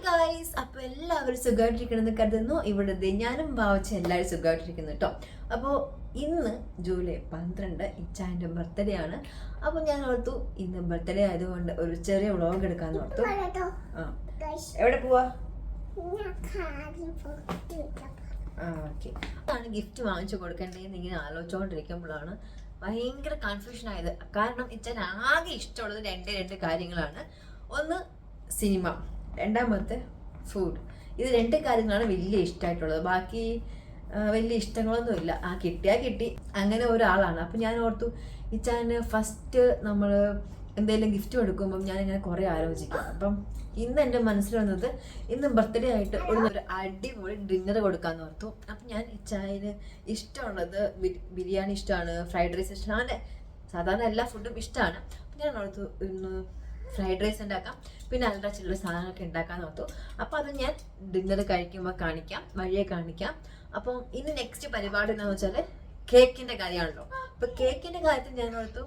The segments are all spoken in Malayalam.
ഗൈസ്, അപ്പോൾ എല്ലാവരും സുഖമായിട്ടിരിക്കണമെന്ന് കരുതുന്നു. ഇവിടുത്തെ ഞാനും ഭാവിച്ച എല്ലാവരും സുഖമായിട്ടിരിക്കുന്നു കേട്ടോ. അപ്പോൾ ഇന്ന് ജൂലൈ 12 ഇച്ചാൻ്റെ ബർത്ത്ഡേ ആണ്. അപ്പോൾ ഞാൻ ഓർത്തു ഇന്ന് ബർത്ത്ഡേ ആയതുകൊണ്ട് ഒരു ചെറിയ വ്ളോഗ് എടുക്കാമെന്ന് ഓർത്തു. എവിടെ പോവാ? ഓക്കെ, അതാണ് ഗിഫ്റ്റ് വാങ്ങിച്ചു കൊടുക്കേണ്ടതെന്ന് ഇങ്ങനെ ആലോചിച്ചുകൊണ്ടിരിക്കുമ്പോഴാണ് ഭയങ്കര കൺഫ്യൂഷൻ ആയത്. കാരണം ഇച്ചാൻ ആകെ ഇഷ്ടമുള്ളത് രണ്ട് കാര്യങ്ങളാണ്. ഒന്ന് സിനിമ, രണ്ടാമത്തെ ഫുഡ്. ഇത് രണ്ട് കാര്യങ്ങളാണ് വലിയ ഇഷ്ടമായിട്ടുള്ളത്. ബാക്കി വലിയ ഇഷ്ടങ്ങളൊന്നുമില്ല. കിട്ടിയാൽ കിട്ടി, അങ്ങനെ ഒരാളാണ്. അപ്പം ഞാൻ ഓർത്തു ഇച്ചാന് ഫസ്റ്റ് നമ്മൾ എന്തെങ്കിലും ഗിഫ്റ്റ് കൊടുക്കുമ്പം ഞാനിങ്ങനെ കുറേ ആലോചിക്കും. അപ്പം ഇന്ന് എൻ്റെ മനസ്സിൽ വന്നത് ഇന്ന് ബർത്ത്ഡേ ആയിട്ട് ഒരു അടിപൊളി ഡിന്നർ കൊടുക്കാമെന്ന് ഓർത്തു. അപ്പം ഞാൻ ഇച്ചാന് ഇഷ്ടമുള്ളത് ബിരിയാണി ഇഷ്ടമാണ്, ഫ്രൈഡ് റൈസ് ഇഷ്ടമാണ്, അങ്ങനെ സാധാരണ എല്ലാ ഫുഡും ഇഷ്ടമാണ്. അപ്പം ഞാൻ ഓർത്തു ഇന്ന് ഫ്രൈഡ് റൈസ് ഉണ്ടാക്കാം, പിന്നെ അല്ലറ ചില്ലറ സാധനങ്ങളൊക്കെ ഉണ്ടാക്കാൻ ഓർത്തു. അപ്പോൾ അത് ഞാൻ ഡിന്നർ കഴിക്കുമ്പോൾ കാണിക്കാം, വഴിയെ കാണിക്കാം. അപ്പം ഇനി നെക്സ്റ്റ് പരിപാടി എന്താണെന്ന് വെച്ചാൽ കേക്കിൻ്റെ കാര്യമാണല്ലോ. അപ്പോൾ കേക്കിൻ്റെ കാര്യത്തിൽ ഞാൻ ഓർത്തു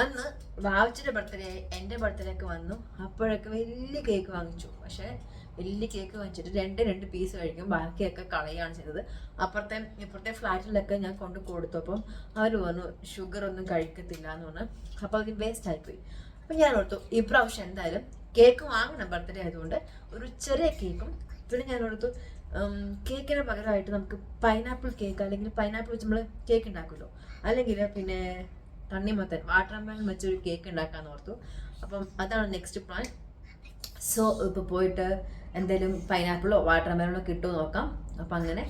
അന്ന് വാവച്ചിൻ്റെ ബർത്ത്ഡേ ആയി, എൻ്റെ ബർത്ത്ഡേ ഒക്കെ വന്നു. അപ്പോഴൊക്കെ വലിയ കേക്ക് വാങ്ങിച്ചു. പക്ഷേ വലിയ കേക്ക് വാങ്ങിച്ചിട്ട് രണ്ട് പീസ് കഴിക്കും, ബാക്കിയൊക്കെ കളയുകയാണ് ചെയ്തത്. ഇപ്പുറത്തെ ഫ്ലാറ്റിലൊക്കെ ഞാൻ കൊണ്ട് കൊടുത്തു. അപ്പം അവർ പറഞ്ഞു ഷുഗർ ഒന്നും കഴിക്കത്തില്ല എന്ന് പറഞ്ഞു. അപ്പോൾ അത് വേസ്റ്റ് ആയിപ്പോയി. അപ്പം ഞാൻ ഓർത്തു ഇപ്രാവശ്യം എന്തായാലും കേക്ക് വാങ്ങണം, ബർത്ത്ഡേ ആയതുകൊണ്ട് ഒരു ചെറിയ കേക്കും. പിന്നെ ഞാൻ ഓർത്തു കേക്കിന് പകരമായിട്ട് നമുക്ക് പൈനാപ്പിൾ കേക്ക്, അല്ലെങ്കിൽ പൈനാപ്പിൾ വെച്ച് നമ്മൾ കേക്ക് ഉണ്ടാക്കുമല്ലോ, അല്ലെങ്കിൽ പിന്നെ തണ്ണിമത്തൻ വാട്ടർമെലൺ വെച്ചൊരു കേക്ക് ഉണ്ടാക്കാമെന്ന് ഓർത്തു. അപ്പം അതാണ് നെക്സ്റ്റ് പ്ലാൻ. സോ ഇപ്പോൾ പോയിട്ട് എന്തെങ്കിലും പൈനാപ്പിളോ വാട്ടർമെലണോ കിട്ടുമോ നോക്കാം. അപ്പം അങ്ങനെ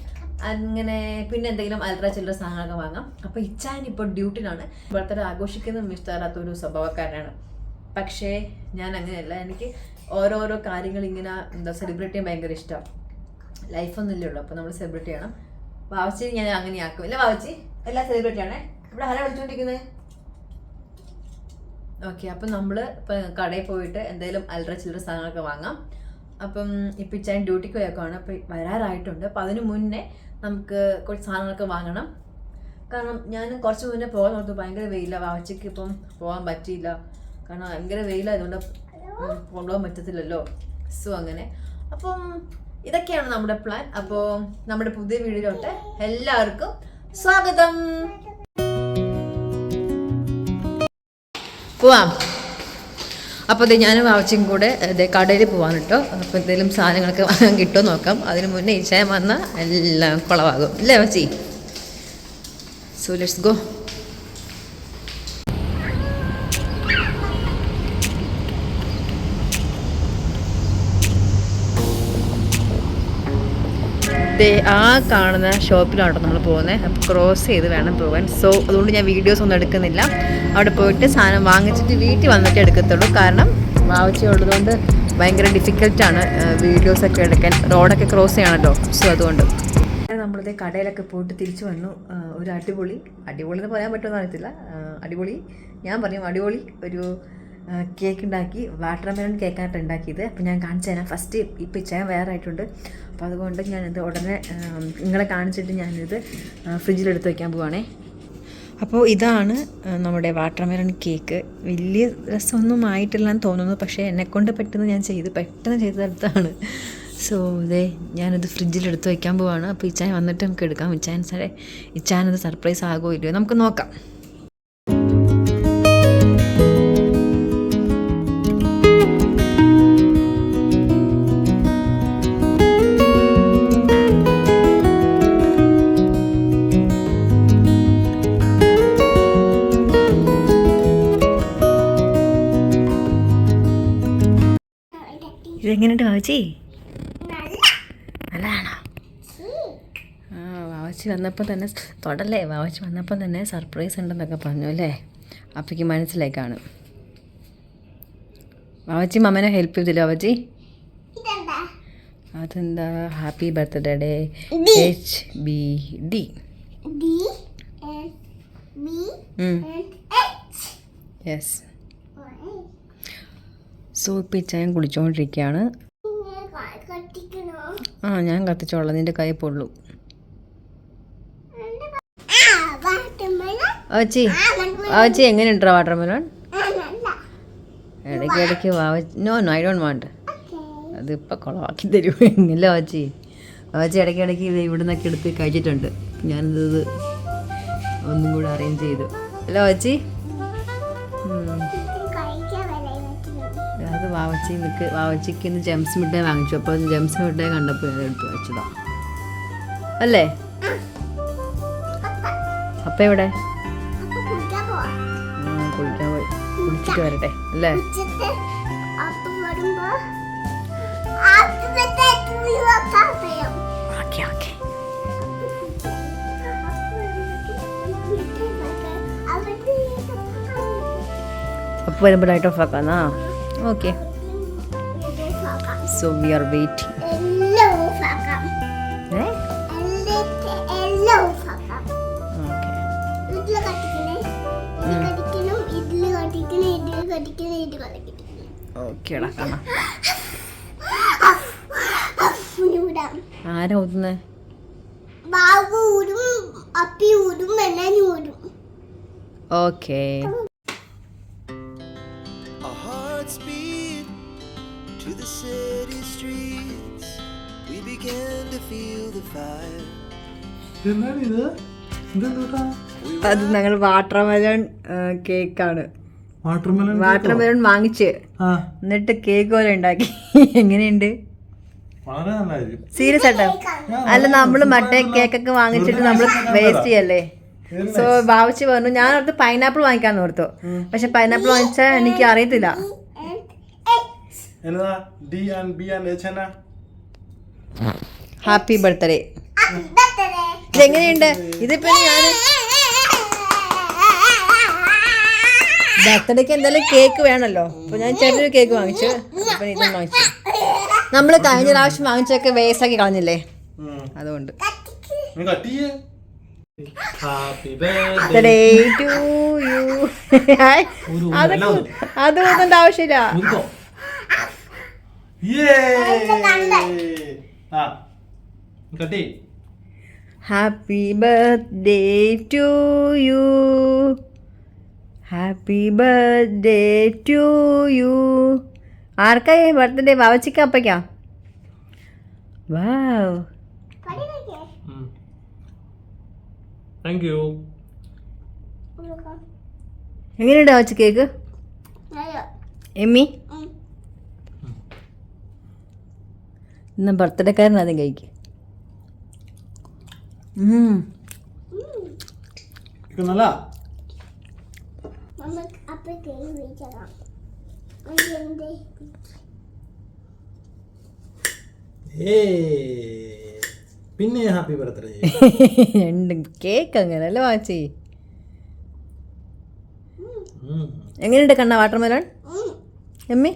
പിന്നെ എന്തെങ്കിലും അല്ലറ ചില്ലറ സാധനങ്ങളൊക്കെ വാങ്ങാം. അപ്പോൾ ഇച്ചാൻ ഇപ്പോൾ ഡ്യൂട്ടിനാണ്. ബർത്ത്ഡേ ആഘോഷിക്കുന്ന ഇഷ്ടമില്ലാത്തൊരു സ്വഭാവക്കാരനാണ്. പക്ഷേ ഞാൻ അങ്ങനെയല്ല. എനിക്ക് ഓരോരോ കാര്യങ്ങൾ ഇങ്ങനെ സെലിബ്രേറ്റ് ചെയ്യാൻ ഭയങ്കര ഇഷ്ടമാണ്. ലൈഫൊന്നുമില്ലേ ഉള്ളൂ, അപ്പോൾ നമ്മൾ സെലിബ്രേറ്റ് ചെയ്യണം. വാവച്ചി ഞാൻ അങ്ങനെ ആക്കും. ഇല്ല വാവച്ചി, എല്ലാം സെലിബ്രേറ്റ് ചെയ്യണേ. ഇവിടെ ആരാ വിളിച്ചുകൊണ്ടിരിക്കുന്നത്? ഓക്കെ, അപ്പം നമ്മൾ ഇപ്പം കടയിൽ പോയിട്ട് എന്തെങ്കിലും അല്ലറ ചില്ലറ സാധനങ്ങളൊക്കെ വാങ്ങാം. അപ്പം ഇപ്പം ഇച്ചാൻ ഡ്യൂട്ടിക്ക് പോയേക്കാണ്. അപ്പം വരാറായിട്ടുണ്ട്. അപ്പം അതിന് മുന്നേ നമുക്ക് കുറച്ച് സാധനങ്ങളൊക്കെ വാങ്ങണം. കാരണം ഞാൻ കുറച്ച് മുന്നേ പോകാൻ ഓർത്തു, ഭയങ്കര വെയിലാണ്. വാവച്ചിക്ക് ഇപ്പം പോകാൻ പറ്റിയില്ല, കാരണം ഭയങ്കര വെയിലായതുകൊണ്ട് കൊണ്ടുപോകാൻ പറ്റത്തില്ലല്ലോ. സോ അങ്ങനെ അപ്പം ഇതൊക്കെയാണ് നമ്മുടെ പ്ലാൻ. അപ്പോൾ നമ്മുടെ പുതിയ വീഡിയോയിലോട്ട് എല്ലാവർക്കും സ്വാഗതം. പോവാം. അപ്പോൾ ഞാനും വാവച്ചും കൂടെ കടയിൽ പോകാൻ കേട്ടോ. അപ്പോൾ എന്തെങ്കിലും സാധനങ്ങളൊക്കെ വാങ്ങാൻ കിട്ടുമോ നോക്കാം. അതിന് മുന്നേ ഈച്ചായം വന്നാൽ എല്ലാം കുളവാകും, അല്ലേ വാച്ചി? So let's go. ആ കാണുന്ന ഷോപ്പിലാണ് നമ്മൾ പോകുന്നത്. അപ്പോൾ ക്രോസ് ചെയ്ത് വേണം പോകാൻ. സോ അതുകൊണ്ട് ഞാൻ വീഡിയോസ് ഒന്നും എടുക്കുന്നില്ല. അവിടെ പോയിട്ട് സാധനം വാങ്ങിച്ചിട്ട് വീട്ടിൽ വന്നിട്ട് എടുക്കത്തുള്ളൂ. കാരണം വാവച്ചി ഉള്ളതുകൊണ്ട് ഭയങ്കര ഡിഫിക്കൽട്ടാണ് വീഡിയോസൊക്കെ എടുക്കാൻ. റോഡൊക്കെ ക്രോസ് ചെയ്യണമല്ലോ. സോ അതുകൊണ്ട് നമ്മളിത് കടയിലൊക്കെ പോയിട്ട് തിരിച്ചു വന്നു. ഒരു അടിപൊളി എന്ന് പറയാൻ പറ്റുമെന്ന് അറിയത്തില്ല, ഞാൻ പറയും അടിപൊളി ഒരു കേക്ക് ഉണ്ടാക്കി. വാട്ടർമെലൺ കേക്കായിട്ട് ഉണ്ടാക്കിയത്. അപ്പോൾ ഞാൻ കാണിച്ചു തരാം. ഫസ്റ്റ് ഇപ്പം ഇച്ചാൻ വേറെ ആയിട്ടുണ്ട്. അപ്പോൾ അതുകൊണ്ട് ഞാനിത് ഉടനെ നിങ്ങളെ കാണിച്ചിട്ട് ഞാനിത് ഫ്രിഡ്ജിലെടുത്ത് വയ്ക്കാൻ പോവുകയാണേ. അപ്പോൾ ഇതാണ് നമ്മുടെ വാട്ടർമെലൺ കേക്ക്. വലിയ രസമൊന്നും ആയിട്ടില്ലെന്ന് തോന്നുന്നു, പക്ഷേ എന്നെക്കൊണ്ട് പെട്ടെന്ന് ചെയ്തെടുത്താണ്. സോ ഞാനിത് ഫ്രിഡ്ജിലെടുത്ത് വയ്ക്കാൻ പോവുകയാണ്. അപ്പോൾ ഇച്ചാൻ വന്നിട്ട് നമുക്ക് എടുക്കാം. ഇച്ചാനത് സർപ്രൈസ് ആകുമോ ഇല്ലയോ നമുക്ക് നോക്കാം. ഇതെങ്ങനെയുണ്ട് വാവച്ചി? നല്ലതാണോ? വാവച്ചി വന്നപ്പോൾ തന്നെ തൊടല്ലേ, വാവച്ചി വന്നപ്പോൾ തന്നെ സർപ്രൈസ് ഉണ്ടെന്നൊക്കെ പറഞ്ഞു അല്ലേ? അപ്പോഴേക്ക് മനസ്സിലായി കാണും. വാവച്ചി മമ്മനെ ഹെൽപ്പ് ചെയ്തില്ല വാവച്ചി? അതെന്താ? Happy birthday HBD. Yes. So ഇപ്പം ഇച്ചായം കുളിച്ചുകൊണ്ടിരിക്കുകയാണ്. ഞാൻ കത്തിച്ചോളാം, നിൻ്റെ കൈ പൊള്ളു. വാവച്ചി എങ്ങനെയുണ്ടോ വാട്ടർമെലൺ? ഇടയ്ക്ക് നോ ഐ ഡോണ്ട് വാണ്ട്. അതിപ്പോൾ കുളമാക്കി തരും ഇല്ല വാച്ചി. വാച്ചി ഇടയ്ക്കിടയ്ക്ക് ഇത് ഇവിടെ നിന്നൊക്കെ എടുത്ത് കഴിച്ചിട്ടുണ്ട്. ഞാനിത് ഒന്നും കൂടെ അറേഞ്ച് ചെയ്തു അല്ല വാച്ചി. അത് വാവച്ചിക്ക് ഇന്ന് ജെംസ് മിഠായി വാങ്ങിച്ചു. അപ്പോൾ ജെംസ് മിഠായി കണ്ടപ്പോൾ ഞാൻ എടുത്ത് വെച്ചതാ അല്ലേ. അപ്പ എവിടെ? കുളിക്കാൻ പോയി. കുളിച്ചിട്ട് വരട്ടെ അല്ലേ. അപ്പൊ വരുമ്പോൾ ലൈറ്റ് ഓഫ് ആക്കാന്നാ. Okay, so we are waiting. ഓക്കേടാ കാണാം. ആരാ ഊതുന്നേ? ഓക്കേ. അത് ഞങ്ങൾ വാട്ടർമെലൺ കേക്കാണ്. വാട്ടർമെലൺ വാങ്ങിച്ച് എന്നിട്ട് കേക്ക് പോലെ ഉണ്ടാക്കി. എങ്ങനെയുണ്ട്? സീരിയസ് ആട്ടോ. അല്ല, നമ്മള് മറ്റേ കേക്കൊക്കെ വാങ്ങിച്ചിട്ട് നമ്മള് വേസ്റ്റ് ചെയ്യല്ലേ. സോ ഭാവിച്ച് പറഞ്ഞു, ഞാൻ ഓർത്ത് പൈനാപ്പിൾ വാങ്ങിക്കാന്ന് ഓർത്തു. പക്ഷെ പൈനാപ്പിൾ വാങ്ങിച്ചാൽ എനിക്ക് അറിയത്തില്ല. Happy birthday. ഇതെങ്ങനെയുണ്ട്? ഇതിപ്പോ ഞാൻ ബർത്ത്ഡേക്ക് എന്തായാലും കേക്ക് വേണമല്ലോ. അപ്പൊ ഞാൻ ചെറിയൊരു കേക്ക് വാങ്ങിച്ചു. അപ്പൊ ഇതും വാങ്ങിച്ചു. നമ്മള് കഴിഞ്ഞ പ്രാവശ്യം വാങ്ങിച്ചൊക്കെ വേസ്റ്റ് ആക്കി കളഞ്ഞില്ലേ, അതുകൊണ്ട്. അത് ഒന്നും ആവശ്യമില്ല. Happy birthday to you, happy birthday to you. ആർക്കാ ബർത്ത്ഡേ? വാവച്ചിക്ക അപ്പയ്ക്കാ? Wow, thank you. എങ്ങനെയുണ്ട് വാവച്ചി കേക്ക്? എമ്മി ഇന്ന് ബർത്ത്ഡേക്കാരൻ ആദ്യം കഴിക്കും. പിന്നെ ഹാപ്പി ബർത്ത്ഡേ. കേക്ക് അങ്ങനല്ലേ വാച്ചി. എങ്ങനെയുണ്ട് കണ്ണ വാട്ടർമെലൺ? എമ്മി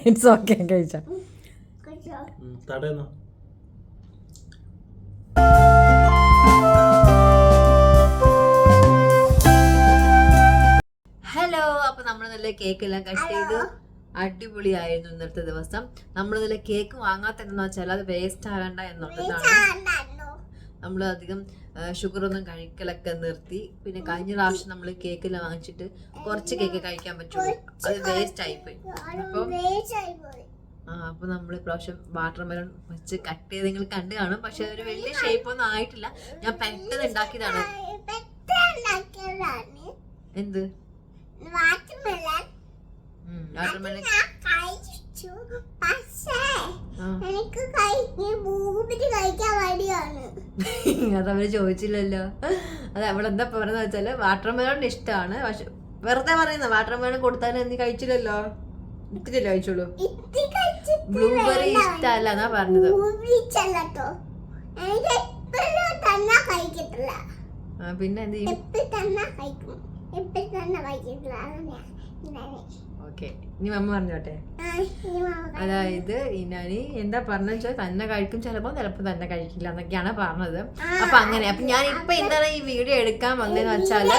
ഇറ്റ്സ് ഓക്കെ, കഴിച്ചാ. ഹലോ, അപ്പൊ നമ്മൾ നല്ല കേക്ക് എല്ലാം കട്ട് ചെയ്തു. അടിപൊളിയായിരുന്നു ഇന്നത്തെ ദിവസം. നമ്മൾ നല്ല കേക്ക് വാങ്ങാത്തതെന്ന് വെച്ചാൽ അത് വേസ്റ്റ് ആകണ്ട എന്നുള്ളതാണ്. നമ്മൾ അധികം ഷുഗർ ഒന്നും കഴിക്കലൊക്കെ നിർത്തി. പിന്നെ കഴിഞ്ഞ പ്രാവശ്യം നമ്മൾ കേക്കെല്ലാം വാങ്ങിച്ചിട്ട് കുറച്ച് കേക്ക് കഴിക്കാൻ പറ്റുള്ളൂ, അത് വേസ്റ്റ് ആയിപ്പോയി. അപ്പൊ നമ്മൾ ഇപ്രാവശ്യം വാട്ടർമെലൺ വെച്ച് കട്ട് ചെയ്ത് നിങ്ങൾ കണ്ടു കാണും. പക്ഷെ അതൊരു വലിയ ഷേപ്പ് ഒന്നും ആയിട്ടില്ല. ഞാൻ പെട്ടെന്ന് ഉണ്ടാക്കിയതാണ്. എന്ത് വാട്ടർമെലൺ? അതവര് ചോദിച്ചില്ലല്ലോ. അത് അവളെന്താ പറഞ്ഞ വെച്ചാല് വാട്ടർമെലൺ ഇഷ്ടമാണ്, പക്ഷെ വെറുതെ പറയുന്ന വാട്ടർമെലൺ കൊടുത്താലും നീ കഴിച്ചില്ലല്ലോ, ഇത്തിരി കഴിച്ചോളൂ. ബ്ലൂബെറി ഇഷ്ടല്ല എന്നാ പറഞ്ഞത്. പിന്നെ എന്ത് ചെയ്യും? ഓക്കെ, ഇനി മമ്മ പറഞ്ഞോട്ടെ. അതായത് ഇനി എന്താ പറഞ്ഞ വെച്ചാൽ തന്നെ കഴിക്കും, ചിലപ്പോ തന്നെ കഴിക്കില്ല എന്നൊക്കെയാണ് പറഞ്ഞത്. അപ്പൊ അങ്ങനെ. അപ്പൊ ഞാൻ ഇപ്പൊ എന്താണ് ഈ വീഡിയോ എടുക്കാൻ വന്നതെന്ന് വെച്ചാല്,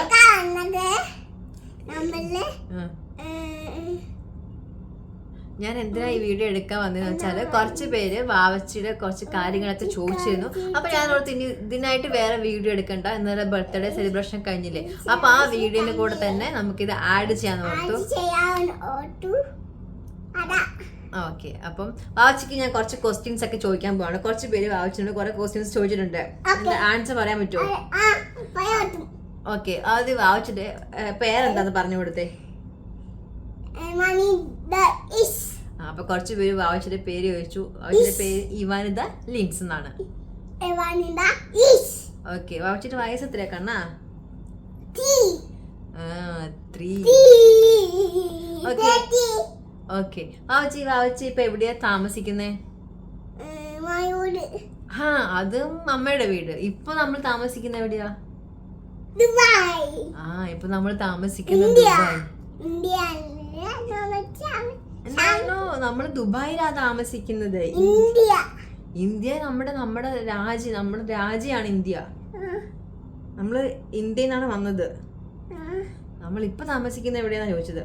ഞാൻ എന്തിനാ ഈ വീഡിയോ എടുക്കാൻ വന്നതെന്ന് വെച്ചാല്, കുറച്ച് പേര് വാവച്ചിയുടെ കുറച്ച് കാര്യങ്ങളൊക്കെ ചോദിച്ചിരുന്നു. അപ്പൊ ഞാൻ ഓർത്ത് ഇനി ഇതിനായിട്ട് വേറെ വീഡിയോ എടുക്കണ്ട, ഇന്നലെ ബർത്ത്ഡേ സെലിബ്രേഷൻ കഴിഞ്ഞില്ലേ, അപ്പൊ ആ വീഡിയോന്റെ കൂടെ തന്നെ നമുക്കിത് ആഡ് ചെയ്യാന്ന് ഓർത്തു. ഓക്കെ, അപ്പം വാവച്ചിക്ക് ഞാൻ കുറച്ച് ക്വസ്റ്റ്യൻസ് ഒക്കെ ചോദിക്കാൻ പോവാണ്. കുറച്ച് പേര് വാവച്ചിട്ടുണ്ട്, കുറെ ക്വസ്റ്റ്യൻസ് ചോദിച്ചിട്ടുണ്ട്. ആൻസർ പറയാൻ പറ്റുമോ? ഓക്കെ, ആദ്യം വാവച്ചിന്റെ പേരെന്താന്ന് പറഞ്ഞു കൊടുത്തേ. അപ്പൊ കുറച്ച് പേര് വാവച്ചിന്റെ പേര് ചോദിച്ചു. വാവച്ചിന്റെ പേര് ഇവാനിത ലിൻസ് എന്നാണ്. ഓക്കെ, വാവച്ചിന്റെ വയസ്സ് എത്രയാ കണ്ണാ? 3. ഓക്കെ, വാവച്ചി ഇപ്പൊ എവിടെയാ താമസിക്കുന്നേ? അതും അമ്മയുടെ വീട്. ഇപ്പൊ നമ്മൾ താമസിക്കുന്ന എവിടെയാ? ഇപ്പൊ നമ്മൾ താമസിക്കുന്നത് ദുബായ്. നമ്മൾ ദുബായിലാ താമസിക്കുന്നത്. ഇന്ത്യ നമ്മുടെ രാജ്യമാണ് ഇന്ത്യ. നമ്മള് ഇന്ത്യയിൽ നിന്നാണ് വന്നത്. നമ്മൾ ഇപ്പൊ താമസിക്കുന്ന എവിടെയാന്നാ ചോദിച്ചത്.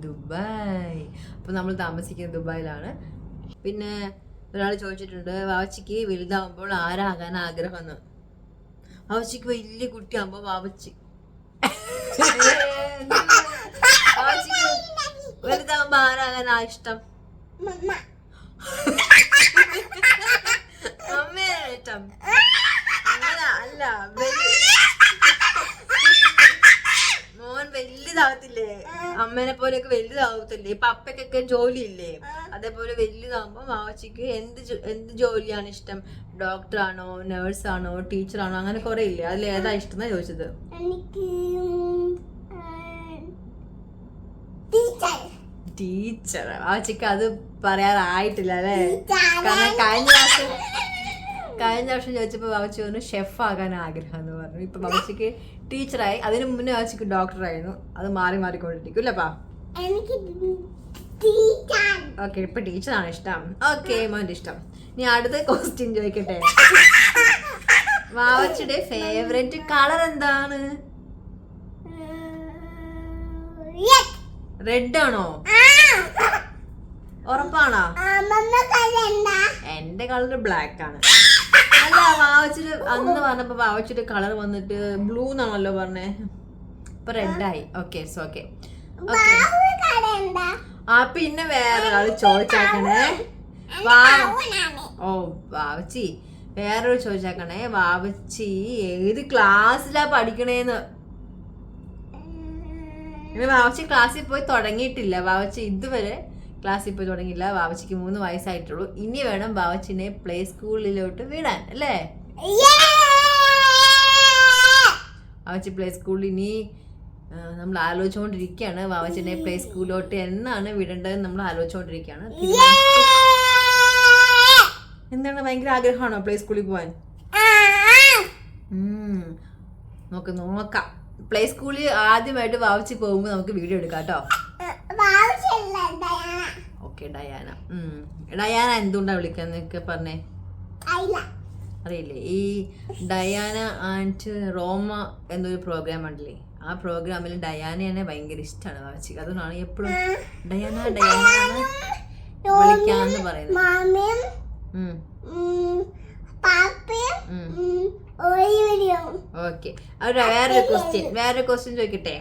ദുബായ്. അപ്പൊ നമ്മൾ താമസിക്കുന്നത് ദുബായിലാണ്. പിന്നെ ഒരാൾ ചോദിച്ചിട്ടുണ്ട് വാവച്ചിക്ക് വലുതാവുമ്പോൾ ആരാകാൻ ആഗ്രഹം. വാവച്ചിക്ക് വലിയ കുട്ടിയാകുമ്പോ വാവച്ചിക്ക് വലുതാവുമ്പോ ആരാകാനാ ഇഷ്ടം? അമ്മയാണ് ഇഷ്ടം. അങ്ങനെ അല്ല, മോൻ വലുതാവത്തില്ലേ? അമ്മേനെ പോലെയൊക്കെ വലുതാവത്തില്ലേ? ഇപ്പൊ അപ്പയ്ക്കൊക്കെ ജോലിയില്ലേ? അതേപോലെ വലുതാവുമ്പോ വാവച്ചിക്ക് എന്ത് ജോലിയാണ് ഇഷ്ടം? ഡോക്ടറാണോ, നേഴ്സാണോ, ടീച്ചറാണോ, അങ്ങനെ കുറെ ഇല്ലേ? അതിൽ ഏതാ ഇഷ്ടം എന്നാ ചോദിച്ചത്. ടീച്ചർ. വാവച്ചിക്ക് അത് പറയാറായിട്ടില്ല അല്ലേ? കാരണം കഴിഞ്ഞ വർഷം ചോദിച്ചപ്പോ വാവച്ചി പറഞ്ഞു ഷെഫ് ആകാൻ ആഗ്രഹം എന്ന് പറഞ്ഞു. ഇപ്പൊ വാവച്ചിക്ക് ടീച്ചറായി. അതിനു മുന്നേ വാവച്ചിക്ക് ഡോക്ടറായിരുന്നു. അത് മാറിക്കൊണ്ടിരിക്കും അല്ലേപ്പാ? ഓക്കെ, ഇപ്പൊ ടീച്ചറാണ് ഇഷ്ടം. ഓക്കെ, മോന്റെ ഇഷ്ടം. ഇനി അടുത്ത ക്വസ്റ്റ്യൻ ചോദിക്കട്ടെ. വാവച്ചിയുടെ ഫേവറേറ്റ് കളർ എന്താണ്? റെഡ് ആണോ? ഉറപ്പാണോ? എന്റെ കളർ ബ്ലാക്ക് ആണ്. അല്ല, വാവച്ചിട്ട് അന്ന് പറഞ്ഞപ്പോ വാവച്ചിട്ട് കളർ വന്നിട്ട് ബ്ലൂ എന്നാണല്ലോ പറഞ്ഞേ. ഇപ്പൊ റെഡായി. Okay, okay. പിന്നെ വേറെ ആള് ചോദിച്ചാക്കണേ. വാവച്ചി വേറൊരു ചോദിച്ചാക്കണേ. വാവച്ചി ഏത് ക്ലാസ്സിലാ പഠിക്കണേന്ന്? വാവച്ചി ക്ലാസ്സിൽ പോയി തുടങ്ങിയിട്ടില്ല. വാവച്ചി ഇതുവരെ ക്ലാസ്സിൽ പോയി തുടങ്ങിയില്ല. വാവച്ചിക്ക് 3 വയസ്സായിട്ടുള്ളൂ. ഇനി വേണം വാവച്ചിനെ പ്ലേ സ്കൂളിലോട്ട് വിടാൻ അല്ലേ? വാവച്ചി പ്ലേ സ്കൂളിൽ ഇനി നമ്മൾ ആലോചിച്ചുകൊണ്ടിരിക്കുകയാണ്. വാവച്ചിനെ പ്ലേ സ്കൂളിലോട്ട് എന്നാണ് വിടേണ്ടതെന്ന് നമ്മൾ ആലോചിച്ചുകൊണ്ടിരിക്കുകയാണ്. എന്താണ്, ഭയങ്കര ആഗ്രഹമാണോ പ്ലേ സ്കൂളിൽ പോവാൻ? നോക്കാം. പ്ലേ സ്കൂളിൽ ആദ്യമായിട്ട് വാവച്ചി പോകുമ്പോ നമുക്ക് വീഡിയോ എടുക്കാം കേട്ടോ. Okay, Diana. ഡയാന എന്തുകൊണ്ടാ വിളിക്കാന്നൊക്കെ പറഞ്ഞേ. അറിയില്ലേ? ഈ ഡയാന ആൻഡ് റോമ എന്നൊരു പ്രോഗ്രാം ഉണ്ടല്ലേ, ആ പ്രോഗ്രാമിൽ ഡയാനയെ ഭയങ്കര ഇഷ്ടമാണ് വാവച്ചിക്ക്. അതുകൊണ്ടാണ് എപ്പോഴും ഡയാന വിളിക്കാന്ന് പറയുന്നത്. ഓക്കെ, വേറൊരു ക്വസ്റ്റ്യൻ ചോദിക്കട്ടെ.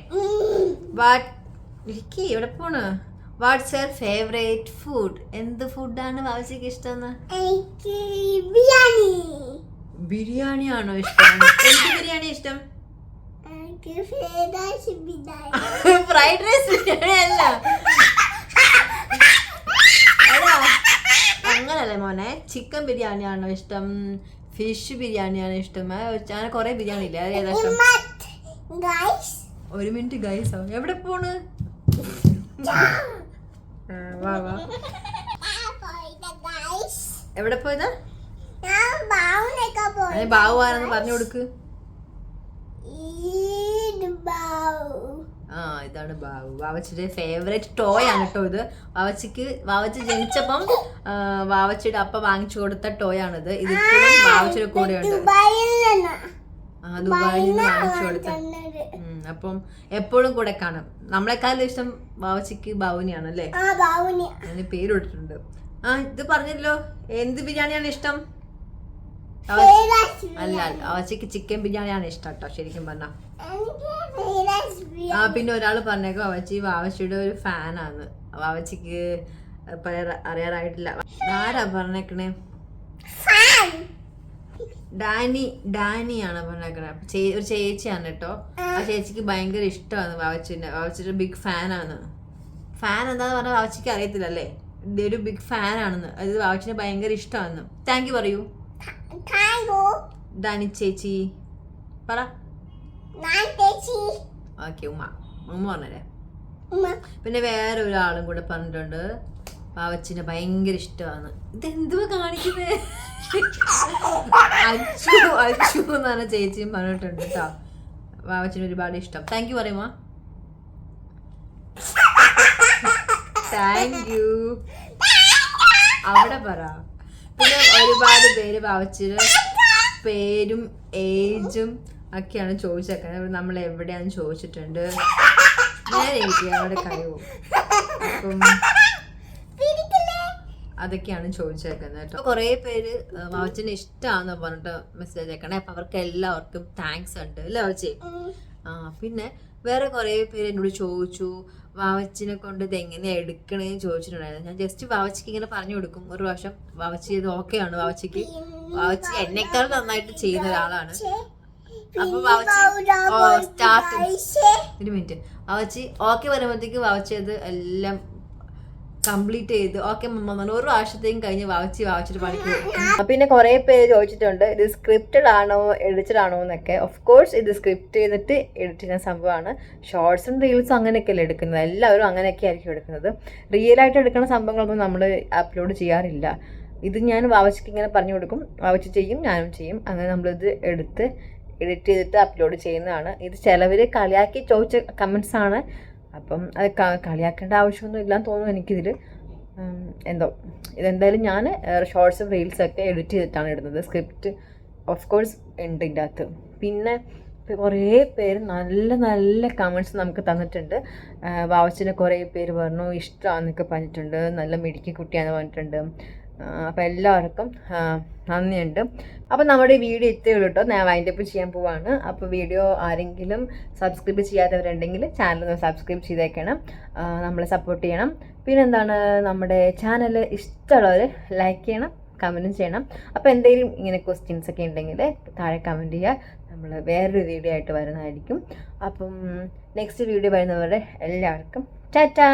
എവിടെ പോണ്? What's your favourite food? എന്ത് ഫുഡാണ് വാവച്ചിക്ക് ഇഷ്ടം? ബിരിയാണിയാണോ ഇഷ്ടം? എന്ത് ബിരിയാണി ഇഷ്ടം? ഫ്രൈഡ് റൈസ് ബിരിയാണി അല്ല. അങ്ങനല്ലേ മോനെ? ചിക്കൻ ബിരിയാണിയാണോ ഇഷ്ടം? ഫിഷ് ബിരിയാണിയാണോ ഇഷ്ടം? അങ്ങനെ കൊറേ ബിരിയാണി ഇല്ലേ, അത് ഏതാ ഇഷ്ടം? 1 മിനിറ്റ് ഗൈസ്. എവിടെ പോണ്? എവിടെ പോയതാ? ബാവു ആണെന്ന് പറഞ്ഞു കൊടുക്ക്. ഇതാണ് ബാവു. വാവച്ചിയുടെ ഫേവറേറ്റ് ടോയ് ആണ് കേട്ടോ ഇത്. വാവച്ചി ജനിച്ചപ്പം വാവച്ചിയുടെ അപ്പ വാങ്ങിച്ചു കൊടുത്ത ടോയ് ആണിത്. ഇതിപ്പോഴും വാവച്ചിയുടെ കൂടെയുണ്ട്. ദുബായിൽ നിന്ന് വാങ്ങിച്ചു കൊടുത്ത. അപ്പം എപ്പോഴും കൂടെ കാണും. നമ്മളെക്കാളും ഇഷ്ടം വാവച്ചിക്ക് ബാവുനിയാണ് അല്ലേ? അതിന് പേരിട്ടിട്ടുണ്ട്. ഇത് പറഞ്ഞല്ലോ. എന്ത് ബിരിയാണിയാണ് ഇഷ്ടം? അല്ല അവച്ചിക്ക് ചിക്കൻ ബിരിയാണിയാണ് ഇഷ്ടം കേട്ടോ ശരിക്കും പറഞ്ഞാൽ. പിന്നെ ഒരാൾ പറഞ്ഞേക്കും അവച്ചി വാവച്ചിയുടെ ഒരു ഫാനാണ്. വാവച്ചിക്ക് അറിയാറായിട്ടില്ല. ആരാ പറഞ്ഞേക്കണേ? ഡാനിയാണ് പറഞ്ഞേക്കണേ. ഒരു ചേച്ചിയാണ് കേട്ടോ. ആ ചേച്ചിക്ക് ഭയങ്കര ഇഷ്ടമാണ് വാവച്ചിയുടെ ബിഗ് ഫാനാണ്. ഫാൻ എന്താന്ന് പറഞ്ഞാൽ വാവച്ചിക്ക് അറിയത്തില്ലല്ലേ. ഒരു ബിഗ് ഫാനാണെന്ന്. അത് വാവച്ചിനെ ഭയങ്കര ഇഷ്ടമാണെന്ന്. താങ്ക് യു പറയൂ ഡാനി ചേച്ചി പറ. ഓക്കെ ഉമ്മ പറഞ്ഞേ. പിന്നെ വേറെ ഒരാളും കൂടെ പറഞ്ഞിട്ടുണ്ട് വാവച്ചിനെ ഭയങ്കര ഇഷ്ടമാണ്. ഇതെന്തുവാ കാണിക്കുന്നേ? അച്ചു എന്ന് പറഞ്ഞ ചേച്ചിയും പറഞ്ഞിട്ടുണ്ട് കേട്ടോ വാവച്ചിന് ഒരുപാട് ഇഷ്ടം. താങ്ക് യു പറയുമോ? താങ്ക് യു അവിടെ പറ. പിന്നെ ഒരുപാട് പേര് വാവച്ചിന് പേരും ഏജും ഒക്കെയാണ് ചോദിച്ചേക്കുന്നത്. നമ്മൾ എവിടെയാന്ന് ചോദിച്ചിട്ടുണ്ട്. നേരെ ഇരിക്കുക അവിടെ കഴിവും. അപ്പം അതൊക്കെയാണ് ചോദിച്ചേക്കുന്നത് കേട്ടോ. കുറേ പേര് വാവച്ചിന് ഇഷ്ടമാണെന്ന് പറഞ്ഞിട്ട് മെസ്സേജ് അയക്കണേ. അപ്പം അവർക്ക് എല്ലാവർക്കും താങ്ക്സ് ഉണ്ട് അല്ലേ വാവച്ചി? പിന്നെ വേറെ കുറേ പേര് എന്നോട് ചോദിച്ചു വാവച്ചിനെ കൊണ്ട് ഇത് എങ്ങനെയാ എടുക്കണേന്ന് ചോദിച്ചിട്ടുണ്ടായിരുന്നു. ഞാൻ ജസ്റ്റ് വാവച്ചിക്ക് ഇങ്ങനെ പറഞ്ഞു കൊടുക്കും. ഒരു പ്രാവശ്യം വാവച്ചി ഇത് ഓക്കെയാണ്. വാവച്ചി എന്നെക്കാൾ നന്നായിട്ട് ചെയ്യുന്ന ഒരാളാണ്. അപ്പൊ വാവച്ചി സ്റ്റാർട്ട് ഒരു മിനിറ്റ്. വാവച്ചി ഓക്കെ വരുമ്പോഴത്തേക്ക് വാവച്ചി അത് എല്ലാം കംപ്ലീറ്റ് ചെയ്ത് ഓക്കെ മമ്മ ഒരു പ്രാവശ്യത്തേക്കും കഴിഞ്ഞ് വാവച്ചിട്ട് പണിക്ക്. പിന്നെ കുറേ പേര് ചോദിച്ചിട്ടുണ്ട് ഇത് സ്ക്രിപ്റ്റഡ് ആണോ എഡിറ്റഡ് ആണോ എന്നൊക്കെ. ഓഫ് കോഴ്സ് ഇത് സ്ക്രിപ്റ്റ് ചെയ്തിട്ട് എഡിറ്റ് ചെയ്യുന്ന സംഭവമാണ്. ഷോർട്സും റീൽസും അങ്ങനെയൊക്കെയല്ലേ എടുക്കുന്നത്. എല്ലാവരും അങ്ങനെയൊക്കെ ആയിരിക്കും എടുക്കുന്നത്. റിയലായിട്ട് എടുക്കുന്ന സംഭവങ്ങളൊന്നും നമ്മൾ അപ്ലോഡ് ചെയ്യാറില്ല. ഇത് ഞാൻ വാവച്ചിക്ക് ഇങ്ങനെ പറഞ്ഞു കൊടുക്കും. വാവച്ചി ചെയ്യും, ഞാനും ചെയ്യും. അങ്ങനെ നമ്മളിത് എടുത്ത് എഡിറ്റ് ചെയ്തിട്ട് അപ്ലോഡ് ചെയ്യുന്നതാണ്. ഇത് ചിലവർ കളിയാക്കി ചോദിച്ച കമൻസ് ആണ്. അപ്പം അത് കളിയാക്കേണ്ട ആവശ്യമൊന്നും ഇല്ലാന്ന് തോന്നുന്നു എനിക്കിതിൽ. എന്തോ ഇതെന്തായാലും ഞാൻ ഷോർട്സും റീൽസൊക്കെ എഡിറ്റ് ചെയ്തിട്ടാണ് ഇടുന്നത്. സ്ക്രിപ്റ്റ് ഓഫ് കോഴ്സ് ഉണ്ട് ഇതിൻ്റെ അകത്ത്. പിന്നെ കുറേ പേര് നല്ല നല്ല കമൻറ്റ്സ് നമുക്ക് തന്നിട്ടുണ്ട്. വാവച്ചിനെ കുറേ പേര് പറഞ്ഞു ഇഷ്ടമാണെന്നൊക്കെ പറഞ്ഞിട്ടുണ്ട്. നല്ല മിടുക്കി കുട്ടിയാണെന്ന് പറഞ്ഞിട്ടുണ്ട്. അപ്പോൾ എല്ലാവർക്കും നന്ദിയുണ്ട്. അപ്പോൾ നമ്മുടെ വീഡിയോ ഇത്രയേ ഉള്ളൂ കേട്ടോ. ഞാൻ വൈൻഡപ്പ് ചെയ്യാൻ പോവാണ്. അപ്പോൾ വീഡിയോ ആരെങ്കിലും സബ്സ്ക്രൈബ് ചെയ്യാത്തവരുണ്ടെങ്കിൽ ചാനൽ ഒന്ന് സബ്സ്ക്രൈബ് ചെയ്തേക്കണം. നമ്മളെ സപ്പോർട്ട് ചെയ്യണം. പിന്നെന്താണ് നമ്മുടെ ചാനൽ ഇഷ്ടമുള്ളവർ ലൈക്ക് ചെയ്യണം, കമൻറ്റും ചെയ്യണം. അപ്പോൾ എന്തെങ്കിലും ഇങ്ങനെ ക്വസ്റ്റ്യൻസ് ഒക്കെ ഉണ്ടെങ്കിൽ താഴെ കമൻറ്റ് ചെയ്യുക. നമ്മൾ വേറൊരു വീഡിയോ ആയിട്ട് വരുന്നതായിരിക്കും. അപ്പം നെക്സ്റ്റ് വീഡിയോ വരുന്നവരെ എല്ലാവർക്കും ടാറ്റാ.